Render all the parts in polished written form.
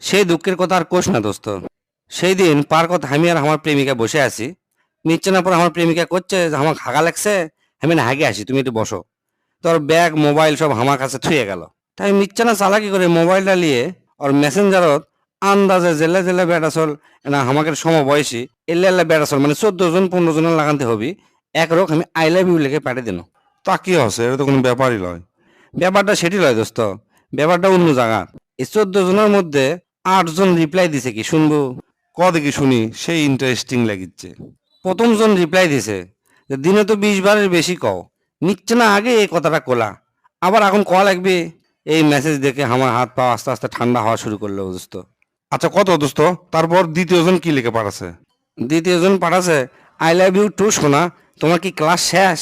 সেই দুঃখের কথা আর কোষ না দোস্ত। সেই দিন পার্কত আমি আর আমার প্রেমিকা বসে আছি, নিচ্ছে না পরে আমার প্রেমিকা করছে যে আমার হাগা লাগছে, আমি না হাগে আসি, তুমি একটু বসো। তোর ব্যাগ মোবাইল সব আমার কাছে থুয়ে গেল। তাই নিচ্ছে না চালাকি করে মোবাইলটা নিয়ে ওর মেসেঞ্জারত আন্দাজে জেলে জেলে বেড়াচল না আমাকে সমবয়সী এল্লে এল্লে বেড়াচল মানে 14 জন 15 জনের লাগাতে হবি একরক আমি আই লাভ ইউ লিখে পাঠিয়ে দিন। তা কি হচ্ছে, এটা তো কোনো ব্যাপারই নয়। ব্যাপারটা সেটি লয় দোস্ত, ব্যাপারটা অন্য জায়গা। এই 14 জনের মধ্যে 8 জন রিপ্লাই দিছে, কি শুনবো? ক দেখি শুনি, সেই ইন্টারেস্টিং লাগিচ্ছে। প্রথম জন রিপ্লাই দিছে যে দিনে তো 20 বারের বেশি কও, নিচ্ছে না আগে এই কথাটা কোলা, আবার এখন কল লাগবে। এই মেসেজ দেখে আমার হাত পা আস্তে আস্তে ঠান্ডা হওয়া শুরু করলো দোস্ত। আচ্ছা কত দোস্ত, তারপর দ্বিতীয় জন কি লিখে পাঠাছে? দ্বিতীয় জন পাঠাছে, আই লাভ ইউ টু সোনা, তোমার কি ক্লাস শেষ?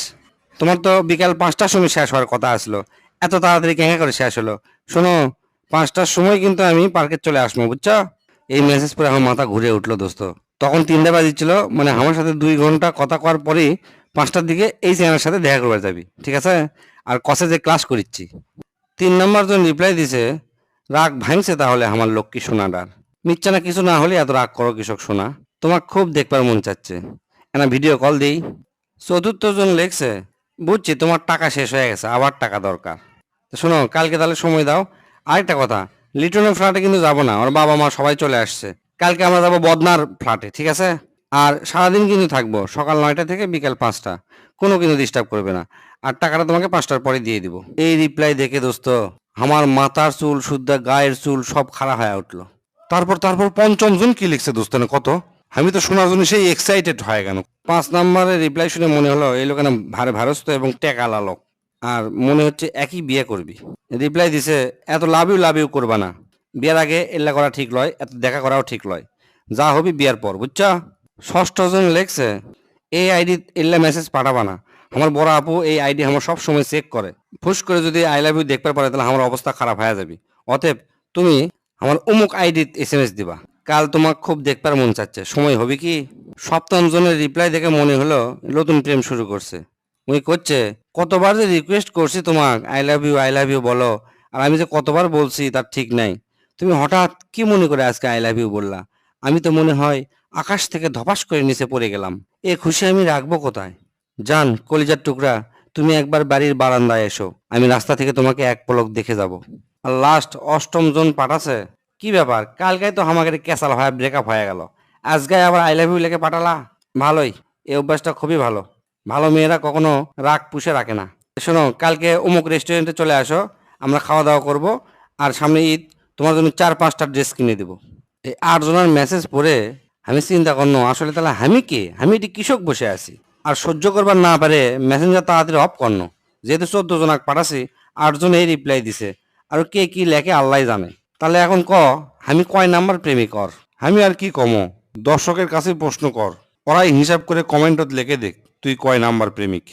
তোমার তো বিকাল 5টার সময় শেষ হওয়ার কথা আসলো, এত তাড়াতাড়ি কেঙ্গা করে শেষ হলো? শোনো, 5টার সময় কিন্তু আমি পার্কে চলে আসবো, বুঝছো? এই মেসেজ পরে আমার মাথা ঘুরে উঠলো দোস্ত। তখন 3টা বাজিছিল, মানে আমার সাথে 2 ঘন্টা কথা কওয়ার পরেই 5টার দিকে এই চ্যানেলের সাথে দেখা করবার যাবি, ঠিক আছে? আর কসে যে ক্লাস করিচ্ছি। 3 নম্বর জন রিপ্লাই দিছে, রাগ ভাঙছে তাহলে আমার লক্ষ্মী সোনাটার। মিথ্যা না কিছু না হলে এত রাগ করো কৃষক সোনা, তোমার খুব দেখবার মন চাচ্ছে, এনা ভিডিও কল দেই। চতুর্থ জন লেখছে, বুঝছি তোমার টাকা শেষ হয়ে গেছে, আবার টাকা দরকার। তো শোনো, কালকে তাহলে সময় দাও। আরেকটা কথা, লিটনের ফ্ল্যাটে কিন্তু যাবো না, ওর বাবা মা সবাই চলে আসছে। কালকে আমরা যাবো বদনার ফ্ল্যাটে, ঠিক আছে? আর সারাদিন কিন্তু থাকবো, সকাল 9টা থেকে বিকাল 5টা, কোনো কিন্তু ডিস্টার্ব করবে না। আর টাকাটা তোমাকে 5টার পরে দিয়ে দিব। এই রিপ্লাই দেখে দোস্ত আমার মাথার চুল শুদ্ধ গায়ের চুল সব খাড়া হয়ে উঠলো। তারপর তারপর পঞ্চম জন কি লিখছে দোস্ত, না কত? আমি তো শোনার জন্য সেই এক্সাইটেড হয়ে গেল। 5 নম্বরের রিপ্লাই শুনে মনে হলো এই লোক না ভারে ভারস্ত এবং টেকালা লোক, আর মনে হচ্ছে একই বিয়ে করবি। রিপ্লাই দিছে, এত লাভ ইউ করবা না, বিয়ের আগে এল্লা করা ঠিক লয়, এত দেখা করাও ঠিক লয়, যা হবি বিয়ার পর, বুঝছা? ষষ্ঠ জন লেখছে, এই আইডি এল্লা মেসেজ পাঠাবা না, আমার বড় আপু এই আইডি আমার সব সময় চেক করে, ফুস করে যদি আই লাভ ইউ দেখতে পারে তাহলে আমার অবস্থা খারাপ হয়ে যাবে। অতএব তুমি আমার অমুক আইডি এসএমএস দিবা, কাল তোমার খুব দেখবার মন চাচ্ছে, সময় হবে কি? সপ্তম জনের রিপ্লাই দেখে মনে হলো নতুন প্রেম শুরু করছে। উনি করছে, কতবার যে রিকোয়েস্ট করছি তোমাক আই লাভ ইউ বলো, আর আমি যে কতবার বলছি তার ঠিক নাই, তুমি হঠাৎ কি মনে করে আজকে আই লাভ ইউ বললা? আমি তো মনে হয় আকাশ থেকে ধপাস করে নিচে পড়ে গেলাম, এ খুশি আমি রাখবো কোথায়? জান কলিজার টুকরা, তুমি একবার বাড়ির বারান্দায় এসো, আমি রাস্তা থেকে তোমাকে এক পলক দেখে যাব। আর লাস্ট অষ্টম জন পাঠাছে, কি ব্যাপার, কালকে তো আমাকে ক্যাসাল হয়ে ব্রেকআপ হয়ে গেল, আজকে আবার আই লাভ ইউ লিখে পাঠালা? ভালোই, এই অভ্যাসটা খুবই ভালো, ভালো মেয়েরা কখনো রাগ পুষে রাখে না। শোনো, কালকে অমুক রেস্টুরেন্টে চলে আসো, আমরা খাওয়া দাওয়া করব, আর সামনে ঈদ, তোমার জন্য 4-5টা ড্রেস কিনে দেবো। এই 8 জনের মেসেজ পড়ে আমি চিন্তা করনো, আসলে তাহলে আমি কে, আমি এটি কৃষক বসে আছি। আর সহ্য করবার না পারে মেসেঞ্জার তাড়াতাড়ি অফ করনো, যেহেতু 14 জনাক পাঠাছি, 8জন এই রিপ্লাই দিছে, আর কে কি লেখে আল্লাহ জানে। তাহলে এখন ক, আমি কয় নাম্বার প্রেমিক ওর? আমি আর কি কমো, দর্শকের কাছে প্রশ্ন কর, ওরাই হিসাব করে কমেন্টত লিখে দেখ তুই কয় নাম্বার প্রেমিক।